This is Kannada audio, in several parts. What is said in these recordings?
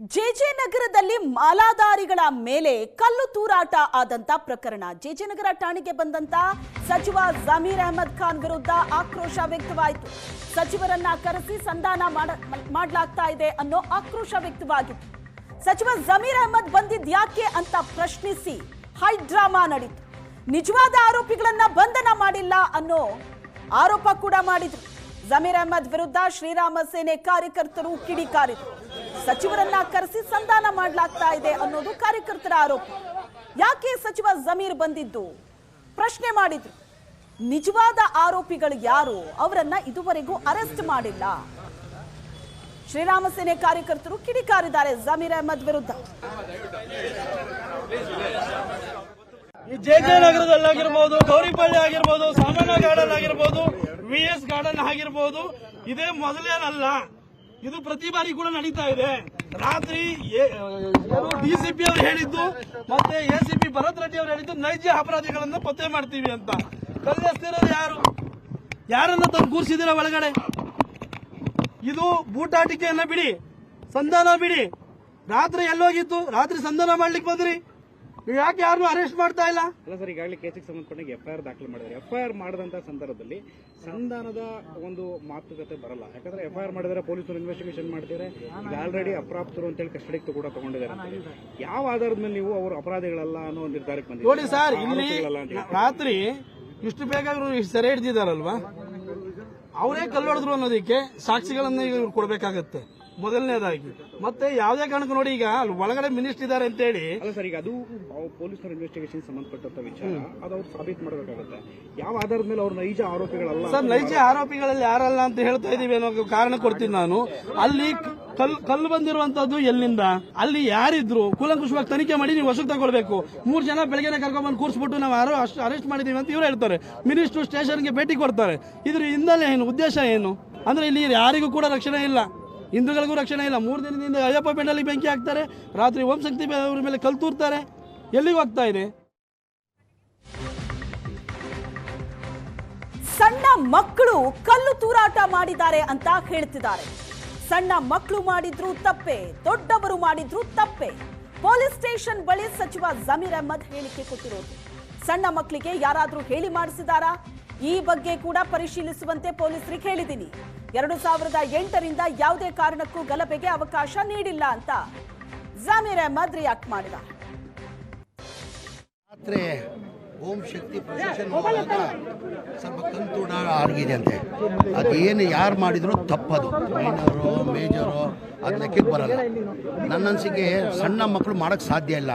ಜೆಜೆ ನಗರದಲ್ಲಿ ಮಾಲಾಧಾರಿಗಳ ಮೇಲೆ ಕಲ್ಲು ತೂರಾಟ ಆದಂತ ಪ್ರಕರಣ. ಜೆಜೆ ನಗರ ಠಾಣೆಗೆ ಬಂದಂತ ಸಚಿವ ಜಮೀರ್ ಅಹಮದ್ ಖಾನ್ ವಿರುದ್ಧ ಆಕ್ರೋಶ ವ್ಯಕ್ತವಾಯಿತು. ಸಚಿವರನ್ನ ಕರೆಸಿ ಸಂಧಾನ ಮಾಡಲಾಗ್ತಾ ಇದೆ ಅನ್ನೋ ಆಕ್ರೋಶ ವ್ಯಕ್ತವಾಗಿತ್ತು. ಸಚಿವ ಜಮೀರ್ ಅಹಮದ್ ಬಂದಿದ್ಯಾಕೆ ಅಂತ ಪ್ರಶ್ನಿಸಿ ಹೈ ಡ್ರಾಮಾ ನಡೀತು. ನಿಜವಾದ ಆರೋಪಿಗಳನ್ನ ಬಂಧನ ಮಾಡಿಲ್ಲ ಅನ್ನೋ ಆರೋಪ ಕೂಡ ಮಾಡಿದ್ರು. ಜಮೀರ್ ಅಹಮದ್ ವಿರುದ್ಧ ಶ್ರೀರಾಮ ಸೇನೆ ಕಾರ್ಯಕರ್ತರು ಕಿಡಿಕಾರಿದ್ರು. ಸಚಿವರನ್ನ ಕರೆಸಿ ಸಂಧಾನ ಮಾಡಲಾಗ್ತಾ ಇದೆ ಅನ್ನೋದು ಕಾರ್ಯಕರ್ತರ ಆರೋಪ. ಯಾಕೆ ಸಚಿವ ಜಮೀರ್ ಬಂದಿದ್ದು ಪ್ರಶ್ನೆ ಮಾಡಿದ್ರು. ನಿಜವಾದ ಆರೋಪಿಗಳು ಯಾರು, ಅವರನ್ನ ಇದುವರೆಗೂ ಅರೆಸ್ಟ್ ಮಾಡಿಲ್ಲ. ಶ್ರೀರಾಮ ಸೇನೆ ಕಾರ್ಯಕರ್ತರು ಕಿಡಿಕಾರಿದ್ದಾರೆ ಜಮೀರ್ ಅಹಮದ್ ವಿರುದ್ಧ. ಈ ಜೆಜೆ ನಗರದಲ್ಲಾಗಿರ್ಬೋದು, ಗೌರಿಪಳ್ಳಿ ಆಗಿರ್ಬೋದು, ಸಾಮಾನ್ಯ ಗಾರ್ಡನ್ ಆಗಿರ್ಬೋದು, VS ಗಾರ್ಡನ್ ಆಗಿರ್ಬೋದು, ಇದೇ ಮೊದಲೇನಲ್ಲ, ಇದು ಪ್ರತಿ ಬಾರಿ ಕೂಡ ನಡೀತಾ ಇದೆ. ರಾತ್ರಿ DCP ಅವರು ಹೇಳಿದ್ದು ಮತ್ತೆ ACP ಭರತ್ ರೆಡ್ಡಿ ಅವರು ಹೇಳಿದ್ದು ನೈಜ ಅಪರಾಧಿಗಳನ್ನ ಪತ್ತೆ ಮಾಡ್ತೀವಿ ಅಂತ. ಕಲ್ಲೆಸ್ತಿರೋರು ಯಾರು? ಯಾರನ್ನ ತಂದು ಕೂರಿಸಿದಿರ ಒಳಗಡೆ? ಇದು ಬೂಟಾಟಿಕೆಯನ್ನ ಬಿಡಿ, ಸಂಧಾನ ಬಿಡಿ. ರಾತ್ರಿ ಎಲ್ಲೋಗಿತ್ತು? ರಾತ್ರಿ ಸಂಧಾನ ಮಾಡ್ಲಿಕ್ಕೆ ಬಂದ್ರಿ, ಯಾಕೆ ಯಾರನ್ನು ಅರೆಸ್ಟ್ ಮಾಡ್ತಾ ಇಲ್ಲ? ಅಲ್ಲ ಸರ್, ಈಗಾಗಲೇ ಕೇಸಿಗೆ ಸಂಬಂಧಪಟ್ಟ FIR ದಾಖಲು ಮಾಡಿದ್ದಾರೆ. FIR ಮಾಡಿದಂತ ಸಂದರ್ಭದಲ್ಲಿ ಸಂಧಾನದ ಒಂದು ಮಾತುಕತೆ ಬರಲ್ಲ. ಯಾಕಂದ್ರೆ FIR ಮಾಡಿದರೆ ಪೊಲೀಸರು ಇನ್ವೆಸ್ಟಿಗೇಷನ್ ಮಾಡ್ತಾರೆ. ಈಗ ಆಲ್ರೆಡಿ ಅಪ್ರಾಪ್ತರು ಅಂತೇಳಿ ಕಸ್ಟಡಿಗೆ ಕೂಡ ತಗೊಂಡಿದ್ದಾರೆ. ಯಾವ ಆಧಾರದ ಮೇಲೆ ನೀವು ಅವರು ಅಪರಾಧಿಗಳಲ್ಲ ಅನ್ನೋ ನಿರ್ಧಾರಕ್ಕೆ ಬಂದಿದ್ದೀರಿ? ನೋಡಿ ಸರ್, ಇಲ್ಲಿ ರಾತ್ರಿ ಇಷ್ಟು ಬೇಗ ಇವರು ಸೆರೆ ಹಿಡಿದಿದ್ದಾರಲ್ವಾ, ಅವರೇ ಕಲ್ಲೊಡೆದ್ರು ಅನ್ನೋದಕ್ಕೆ ಸಾಕ್ಷಿಗಳನ್ನ ಈಗ ಇವ್ರು ಕೊಡಬೇಕಾಗತ್ತೆ ಮೊದಲನೇದಾಗಿ. ಮತ್ತೆ ಯಾವುದೇ ಕಾರಣಕ್ಕೂ ನೋಡಿ, ಈಗ ಒಳಗಡೆ ಮಿನಿಸ್ಟರ್ ಇದ್ದಾರೆ ಅಂತ ಹೇಳಿ ಅಲ್ಲ ಸರ್, ಈಗ ಅದು ಪೊಲೀಸರ ಇನ್ವೆಸ್ಟಿಗೇಷನ್ ಸಂಬಂಧಪಟ್ಟಂತ ವಿಚಾರ, ಅದು ಅವ್ರು ಸಾಬೀತು ಮಾಡಬೇಕಾಗುತ್ತೆ. ಯಾವ ಆಧಾರದ ಮೇಲೆ ಅವ್ರ ನೈಜ ಆರೋಪಿಗಳಲ್ಲ? ಸರ್, ನೈಜ ಆರೋಪಿಗಳಲ್ಲಿ ಯಾರಲ್ಲ ಅಂತ ಹೇಳ್ತಾ ಇದೀವಿ ಅನ್ನೋ ಕಾರಣ ಕೊಡ್ತೀನಿ ನಾನು. ಅಲ್ಲಿ ಕಲ್ಲು ಬಂದಿರುವಂತದ್ದು ಎಲ್ಲಿಂದ, ಅಲ್ಲಿ ಯಾರಿದ್ರು ಕೂಲಂಕುಷವಾಗಿ ತನಿಖೆ ಮಾಡಿ ನೀವು ವಶಕ್ಕೆ ತಗೊಳ್ಬೇಕು. 3 ಜನ ಬೆಳಗ್ಗೆ ಕರ್ಕೊಂಡ್ಬಂದು ಕೂರಿಸ್ಬಿಟ್ಟು ನಾವು ಅರೆಸ್ಟ್ ಮಾಡಿದೀವಿ ಅಂತ ಇವ್ರು ಹೇಳ್ತಾರೆ. ಮಿನಿಸ್ಟರ್ ಸ್ಟೇಷನ್ಗೆ ಭೇಟಿ ಕೊಡ್ತಾರೆ. ಇದ್ರ ಹಿನ್ನೆಲೆ ಏನು, ಉದ್ದೇಶ ಏನು ಅಂದ್ರೆ ಇಲ್ಲಿ ಯಾರಿಗೂ ಕೂಡ ರಕ್ಷಣೆ ಇಲ್ಲ, ಹಿಂದೂಗಳಿಗೂ ರಕ್ಷಣೆ ಇಲ್ಲ. 3 ದಿನದಿಂದ ಅಯ್ಯಪ್ಪ ಬೆಂಡಲ್ಲಿ ಬೆಂಕಿ ಹಾಕ್ತಾರೆ, ರಾತ್ರಿ ಓಂ ಶಕ್ತಿ ಅವ್ರ ಮೇಲೆ ಕಲ್ಲು ತೂರ್ತಾರೆ. ಎಲ್ಲಿಗೆ ಹೋಗ್ತಾ ಇದೆ? ಸಣ್ಣ ಮಕ್ಕಳು ಕಲ್ಲು ತೂರಾಟ ಮಾಡಿದ್ದಾರೆ ಅಂತ ಹೇಳ್ತಿದ್ದಾರೆ. ಸಣ್ಣ ಮಕ್ಕಳು ಮಾಡಿದ್ರು ತಪ್ಪೆ, ದೊಡ್ಡವರು ಮಾಡಿದ್ರು ತಪ್ಪೆ. ಪೊಲೀಸ್ ಸ್ಟೇಷನ್ ಬಳಿ ಸಚಿವ ಜಮೀರ್ ಅಹಮದ್ ಹೇಳಿಕೆ ಕೊಟ್ಟಿರೋದು. ಸಣ್ಣ ಮಕ್ಕಳಿಗೆ ಯಾರಾದ್ರೂ ಹೇಳಿ ಮಾಡಿಸಿದಾರಾ? ಈ ಬಗ್ಗೆ ಕೂಡ ಪರಿಶೀಲಿಸುವಂತೆ ಪೊಲೀಸರಿಗೆ ಹೇಳಿದ್ದೀನಿ. 2008ರಿಂದ ಯಾವುದೇ ಕಾರಣಕ್ಕೂ ಗಲಭೆಗೆ ಅವಕಾಶ ನೀಡಿಲ್ಲ ಅಂತ ಜಮೀರ್ ಅಹಮದ್ ರಿಯಾಕ್ಟ್ ಮಾಡಿದ. ರಾತ್ರಿ ಓಂ ಶಕ್ತಿ ಪ್ರೊಸೆಷನ್ ಮಾಡುವಾಗ ಸ್ವಲ್ಪ ಕಂತೂಡ ಆಗಿದೆ ಅಂತೆ. ಅದೇನು ಯಾರು ಮಾಡಿದ್ರು ತಪ್ಪದು, ಮೈನರು ಮೇಜರು ಅದು ಲೆಕ್ಕಕ್ಕೆ ಬರಲ್ಲ. ನನ್ನ ಅನಿಸಿಕೆ ಸಣ್ಣ ಮಕ್ಕಳು ಮಾಡೋಕ್ಕೆ ಸಾಧ್ಯ ಇಲ್ಲ.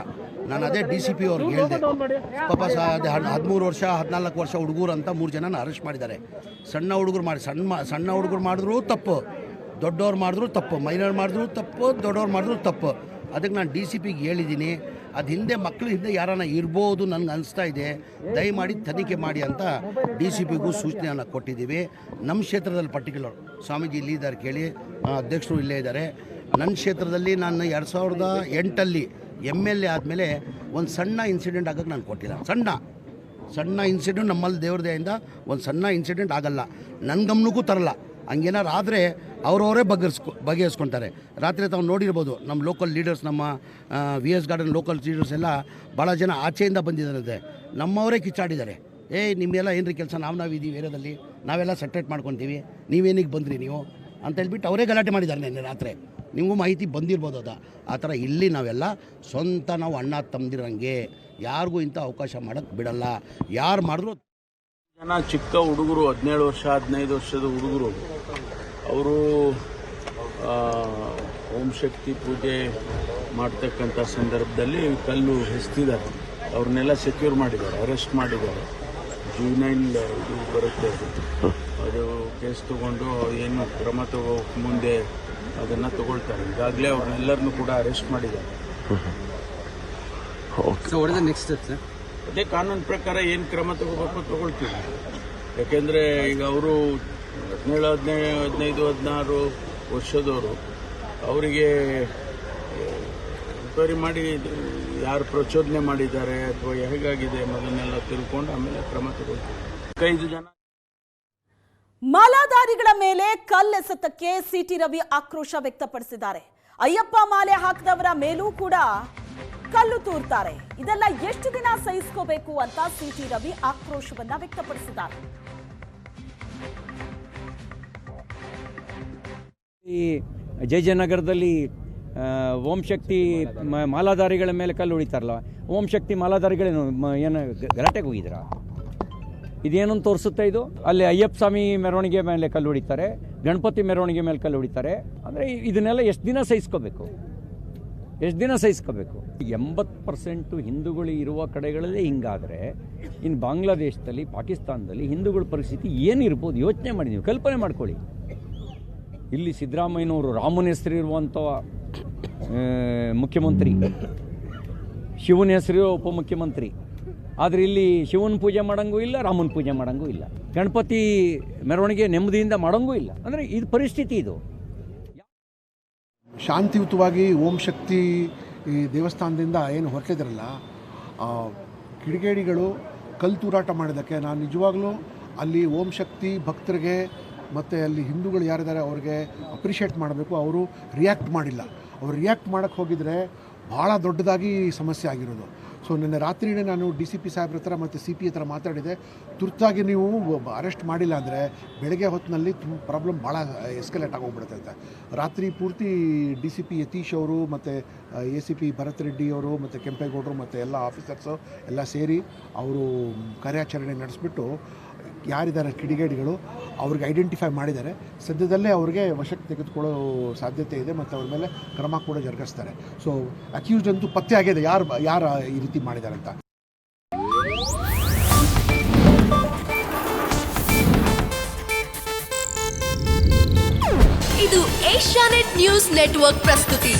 ನಾನು ಅದೇ DCP ಅವ್ರಿಗೆ ಹೇಳಿದೆ, ಪಾಪ 13 ವರ್ಷ 14 ವರ್ಷ ಹುಡುಗರು ಅಂತ 3 ಜನನ ಅರೆಸ್ಟ್ ಮಾಡಿದ್ದಾರೆ. ಸಣ್ಣ ಹುಡುಗರು ಮಾಡಿ ಸಣ್ಣ ಹುಡುಗರು ಮಾಡಿದ್ರು ತಪ್ಪು, ದೊಡ್ಡವ್ರು ಮಾಡಿದ್ರು ತಪ್ಪು, ಮೈನರ್ ಮಾಡಿದ್ರು ತಪ್ಪು, ದೊಡ್ಡವ್ರು ಮಾಡಿದ್ರು ತಪ್ಪು. ಅದಕ್ಕೆ ನಾನು DCPಗೆ ಹೇಳಿದ್ದೀನಿ, ಅದು ಹಿಂದೆ ಮಕ್ಕಳು ಹಿಂದೆ ಯಾರನ್ನ ಇರ್ಬೋದು ನನಗೆ ಅನಿಸ್ತಾ ಇದೆ, ದಯಮಾಡಿ ತನಿಖೆ ಮಾಡಿ ಅಂತ DCPಗೂ ಸೂಚನೆಯನ್ನು ಕೊಟ್ಟಿದ್ದೀವಿ. ನಮ್ಮ ಕ್ಷೇತ್ರದಲ್ಲಿ ಪರ್ಟಿಕ್ಯುಲರ್ ಸ್ವಾಮೀಜಿ ಇಲ್ಲಿ ಇದ್ದಾರೆ ಕೇಳಿ, ಅಧ್ಯಕ್ಷರು ಇಲ್ಲೇ ಇದ್ದಾರೆ. ನನ್ನ ಕ್ಷೇತ್ರದಲ್ಲಿ ನಾನು 2008ಅಲ್ಲಿ MLA ಆದಮೇಲೆ ಒಂದು ಸಣ್ಣ ಇನ್ಸಿಡೆಂಟ್ ಆಗೋಕ್ಕೆ ನಾನು ಕೊಟ್ಟಿಲ್ಲ. ಸಣ್ಣ ಇನ್ಸಿಡೆಂಟ್ ನಮ್ಮಲ್ಲಿ ದೇವ್ರ ದಯೆಯಿಂದ ಒಂದು ಸಣ್ಣ ಇನ್ಸಿಡೆಂಟ್ ಆಗಲ್ಲ, ನನ್ನ ಗಮನಕ್ಕೂ ತರಲ್ಲ. ಹಂಗೇನಾರು ಆದರೆ ಅವರವರೇ ಬಗೆಹರಿಸ್ಕೊತಾರೆ. ರಾತ್ರಿ ತಾವು ನೋಡಿರ್ಬೋದು, ನಮ್ಮ ಲೋಕಲ್ ಲೀಡರ್ಸ್, ನಮ್ಮ VS ಗಾರ್ಡನ್ ಲೋಕಲ್ ಲೀಡರ್ಸ್ ಎಲ್ಲ ಭಾಳ ಜನ ಆಚೆಯಿಂದ ಬಂದಿದ್ದಾರೆ. ನಮ್ಮವರೇ ಕಿಚ್ಚಾಡಿದ್ದಾರೆ, ನಿಮ್ಮೆಲ್ಲ ಏನ್ರಿ ಕೆಲಸ, ನಾವಿದ್ದೀವಿ ಏರಿಯಾದಲ್ಲಿ, ನಾವೆಲ್ಲ ಸೆಟ್ರೇಟ್ ಮಾಡ್ಕೊತೀವಿ, ನೀವೇನಿಗೆ ಬಂದ್ರಿ ನೀವು ಅಂತ ಹೇಳ್ಬಿಟ್ಟು ಅವರೇ ಗಲಾಟೆ ಮಾಡಿದ್ದಾರೆ ನಿನ್ನೆ ರಾತ್ರಿ. ನಿಮಗೂ ಮಾಹಿತಿ ಬಂದಿರ್ಬೋದು ಅದು. ಆ ಥರ ಇಲ್ಲಿ ನಾವೆಲ್ಲ ಸ್ವಂತ ನಾವು ಅಣ್ಣ ತಮ್ಮದಿರಂಗೆ ಯಾರಿಗೂ ಇಂಥ ಅವಕಾಶ ಮಾಡೋಕ್ಕೆ ಬಿಡಲ್ಲ. ಯಾರು ಮಾಡಿದ್ರು ಜನ ಚಿಕ್ಕ ಹುಡುಗರು, 17 ವರ್ಷ 15 ವರ್ಷದ ಹುಡುಗರು, ಅವರು ಓಂ ಶಕ್ತಿ ಪೂಜೆ ಮಾಡ್ತಕ್ಕಂಥ ಸಂದರ್ಭದಲ್ಲಿ ಕಲ್ಲು ಎಸ್ತಿದ್ದಾರೆ. ಅವ್ರನ್ನೆಲ್ಲ ಸೆಕ್ಯೂರ್ ಮಾಡಿದ್ದಾರೆ, ಅರೆಸ್ಟ್ ಮಾಡಿದ್ದಾರೆ. ಜುನೈಲ್ ಇದು ಬರುತ್ತೆ, ಅದು ಕೇಸ್ ತಗೊಂಡು ಏನು ಕ್ರಮ ಮುಂದೆ ಅದನ್ನು ತಗೊಳ್ತಾರೆ. ಈಗಾಗಲೇ ಅವ್ರನ್ನೆಲ್ಲರನ್ನೂ ಕೂಡ ಅರೆಸ್ಟ್ ಮಾಡಿದ್ದಾರೆ. ಅದೇ ಕಾನೂನು ಪ್ರಕಾರ ಏನು ಕ್ರಮ ತಗೋಬೇಕು ತಗೊಳ್ತೀವಿ. ಯಾಕೆಂದರೆ ಈಗ ಅವರು 17, 15, 16 ವರ್ಷದವರು, ಅವರಿಗೆ ಎನ್ಕ್ವೈರಿ ಮಾಡಿ ಯಾರು ಪ್ರಚೋದನೆ ಮಾಡಿದ್ದಾರೆ ಅಥವಾ ಹೇಗಾಗಿದೆ ಅನ್ನೋದನ್ನೆಲ್ಲ ತಿಳ್ಕೊಂಡು ಆಮೇಲೆ ಕ್ರಮ ತಗೊಳ್ತೀವಿ. 5 ಜನ ಮಾಲಾಧಾರಿಗಳ ಮೇಲೆ ಕಲ್ಲೆಸೆತಕ್ಕೆ ಸಿಟಿ ರವಿ ಆಕ್ರೋಶ ವ್ಯಕ್ತಪಡಿಸಿದ್ದಾರೆ. ಅಯ್ಯಪ್ಪ ಮಾಲೆ ಹಾಕಿದವರ ಮೇಲೂ ಕೂಡ ಕಲ್ಲು ತೂರ್ತಾರೆ. ಇದೆಲ್ಲ ಎಷ್ಟು ದಿನ ಸಹಿಸ್ಕೋಬೇಕು ಅಂತ ಸಿಟಿ ರವಿ ಆಕ್ರೋಶವನ್ನ ವ್ಯಕ್ತಪಡಿಸಿದ್ದಾರೆ. ಈ ಜಯನಗರದಲ್ಲಿ ಓಂ ಶಕ್ತಿ ಮಾಲಾಧಾರಿಗಳ ಮೇಲೆ ಕಲ್ಲು ಹೊಡಿತಾರಲ್ಲ, ಓಂ ಶಕ್ತಿ ಮಾಲಾಧಾರಿಗಳೇನು ಏನು ಗಲಾಟೆಗೆ ಹೋಗಿದ್ದೀರಾ? ಇದೇನಂತ ತೋರಿಸುತ್ತೆ ಇದು? ಅಲ್ಲಿ ಅಯ್ಯಪ್ಪ ಸ್ವಾಮಿ ಮೆರವಣಿಗೆ ಮೇಲೆ ಕಲ್ಲು ಹೊಡಿತಾರೆ, ಗಣಪತಿ ಮೆರವಣಿಗೆ ಮೇಲೆ ಕಲ್ಲು ಹೊಡಿತಾರೆ. ಅಂದರೆ ಇದನ್ನೆಲ್ಲ ಎಷ್ಟು ದಿನ ಸಹಿಸ್ಕೋಬೇಕು? 80% ಹಿಂದೂಗಳು ಇರುವ ಕಡೆಗಳಲ್ಲೇ ಹಿಂಗಾದರೆ ಇನ್ನು ಬಾಂಗ್ಲಾದೇಶದಲ್ಲಿ, ಪಾಕಿಸ್ತಾನದಲ್ಲಿ ಹಿಂದೂಗಳ ಪರಿಸ್ಥಿತಿ ಏನಿರ್ಬೋದು ಯೋಚನೆ ಮಾಡಿ, ನೀವು ಕಲ್ಪನೆ ಮಾಡ್ಕೊಳ್ಳಿ. ಇಲ್ಲಿ ಸಿದ್ದರಾಮಯ್ಯನವರು ರಾಮನ ಹೆಸರು ಇರುವಂಥ ಮುಖ್ಯಮಂತ್ರಿ, ಶಿವನ ಹೆಸರು ಉಪಮುಖ್ಯಮಂತ್ರಿ. ಆದರೆ ಇಲ್ಲಿ ಶಿವನ ಪೂಜೆ ಮಾಡೋಂಗೂ ಇಲ್ಲ, ರಾಮನ ಪೂಜೆ ಮಾಡೋಂಗೂ ಇಲ್ಲ, ಗಣಪತಿ ಮೆರವಣಿಗೆ ನೆಮ್ಮದಿಯಿಂದ ಮಾಡೋಂಗೂ ಇಲ್ಲ. ಅಂದರೆ ಇದು ಪರಿಸ್ಥಿತಿ. ಇದು ಶಾಂತಿಯುತವಾಗಿ ಓಂ ಶಕ್ತಿ ಈ ದೇವಸ್ಥಾನದಿಂದ ಏನು ಹೊರಟಿದ್ರಲ್ಲ, ಕಿಡಿಗೇಡಿಗಳು ಕಲ್ಲು ತೂರಾಟ ಮಾಡಿದ್ದಕ್ಕೆ ನಾನು ನಿಜವಾಗ್ಲೂ ಅಲ್ಲಿ ಓಂ ಶಕ್ತಿ ಭಕ್ತರಿಗೆ ಮತ್ತು ಅಲ್ಲಿ ಹಿಂದೂಗಳು ಯಾರಿದ್ದಾರೆ ಅವ್ರಿಗೆ ಅಪ್ರಿಷಿಯೇಟ್ ಮಾಡಬೇಕು. ಅವರು ರಿಯಾಕ್ಟ್ ಮಾಡಿಲ್ಲ. ಅವ್ರು ರಿಯಾಕ್ಟ್ ಮಾಡೋಕ್ಕೆ ಹೋಗಿದರೆ ಭಾಳ ದೊಡ್ಡದಾಗಿ ಸಮಸ್ಯೆ ಆಗಿರೋದು. ಸೊ ನಿನ್ನೆ ರಾತ್ರಿಯೇ ನಾನು DCP ಸಾಹೇಬ್ರ ಹತ್ರ ಮತ್ತು CP ಹತ್ರ ಮಾತಾಡಿದೆ. ತುರ್ತಾಗಿ ನೀವು ಅರೆಸ್ಟ್ ಮಾಡಿಲ್ಲ ಅಂದರೆ ಬೆಳಗ್ಗೆ ಹೊತ್ತಿನಲ್ಲಿ ಪ್ರಾಬ್ಲಮ್ ಭಾಳ ಎಸ್ಕಲೇಟ್ ಆಗೋಗ್ಬಿಡುತ್ತೆ ಅಂತ. ರಾತ್ರಿ ಪೂರ್ತಿ DCP ಯತೀಶ್ ಅವರು ಮತ್ತು ACP ಭರತ್ ರೆಡ್ಡಿ ಅವರು ಮತ್ತು ಕೆಂಪೇಗೌಡರು ಮತ್ತು ಎಲ್ಲ ಆಫೀಸರ್ಸು ಎಲ್ಲ ಸೇರಿ ಅವರು ಕಾರ್ಯಾಚರಣೆ ನಡೆಸಿಬಿಟ್ಟು ಯಾರಿದ್ದಾರೆ ಕಿಡಿಗೇಡಿಗಳು ಅವ್ರಿಗೆ ಐಡೆಂಟಿಫೈ ಮಾಡಿದ್ದಾರೆ. ಸದ್ಯದಲ್ಲೇ ಅವ್ರಿಗೆ ವಶಕ್ಕೆ ತೆಗೆದುಕೊಳ್ಳೋ ಸಾಧ್ಯತೆ ಇದೆ ಮತ್ತು ಅವ್ರ ಮೇಲೆ ಕ್ರಮ ಕೂಡ ಜರುಗಿಸ್ತಾರೆ. ಸೊ ಅಕ್ಯೂಸ್ಡ್ ಅಂತೂ ಪತ್ತೆ ಆಗಿದೆ ಯಾರು ಈ ರೀತಿ ಮಾಡಿದ್ದಾರೆ ಅಂತ. ಇದು ಏಷ್ಯಾನೆಟ್ ನ್ಯೂಸ್ ನೆಟ್ವರ್ಕ್ ಪ್ರಸ್ತುತಿ.